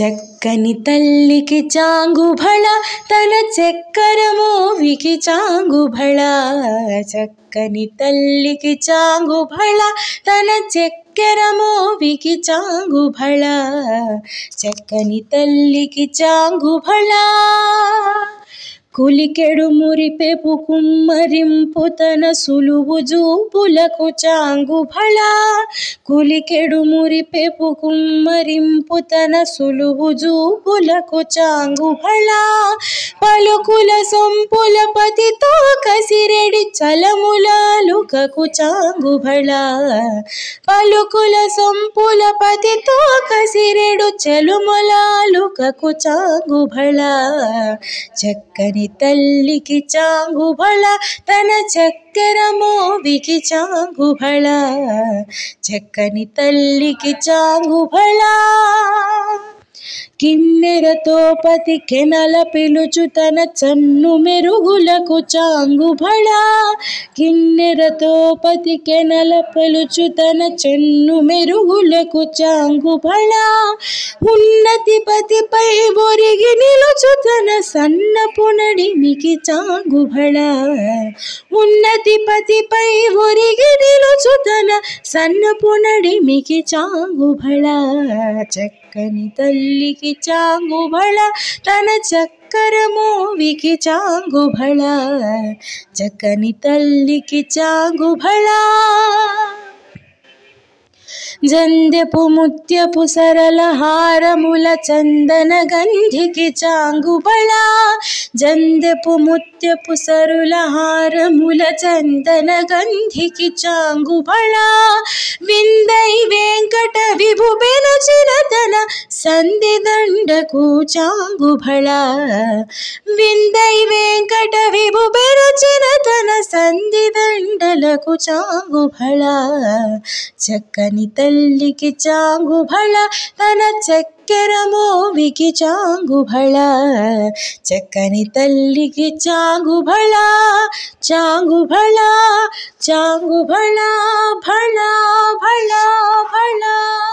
చక్కని తల్లికి చాంగుభళ తన చక్కెర మోవికి చాంగుభళ. చక్కని తల్లికి చాంగుభళ తన చక్కెర మోవికి చాంగుభళ. చక్కని తల్లికి చాంగుభళ. కులికెడు మురిపెపు కుమ్మరింపు తన సులువు జూపులకు చాంగుభళ. కులికెడు మురిపెపు కుమ్మరింపు తన సులువు జూపులకు చాంగుభళ. పలుకుల సొంపుల పతితో కసిరెడి చలములాలుకకు చాంగుభళ. పలుకుల సొంపుల పతితో కసిరెడు చలుములాలుకకు చాంగుభళ. చక్కని తల్లికి చాంగుభళ తన చక్కెర మోవికి చాంగుభళ. చక్కని తల్లికి చాంగుభళ. కిన్నెరతో పతి కెనల పిలుచు తన చన్ను మెరుగులకు చాంగుభళ. కిన్నెరతో పతి కెనల పిలుచు తన చన్ను మెరుగులకు చాంగుభళ. ఉన్నతి పతిపై ఒరిగి నిలుచు తన సన్నపు నడిమికి చాంగుభళ. ఉన్నతి పతిపై ఒరిగి నిలుచు తన సన్నపు నడిమికి చాంగుభళ. చక్కని తల్లికి చాంగుభళ తన చక్కెర మోవికి చాంగుభళ. చక్కని తల్లికి చాంగుభళ. జందెపు ముత్యపు సరళ హారముల చందన గంధికి చాంగుభళ. జందెపు ముత్యపు సరుల హారముల చందన గంధికి చాంగుభళ. విందై వెంకట విభు బెనచిన తన సంధి దండకు చాంగుభళ. విందై వెంకట విభు బెనచిన తన సంధి దండలకు చాంగుభళ. చక్కని తల్లికి చాంగుభళ తన చక్కెర మోవికి చాంగుభళ. చక్కని తల్లికి చాంగుభళ. చాంగుభళ చాంగుభళ భళ భళ భళ.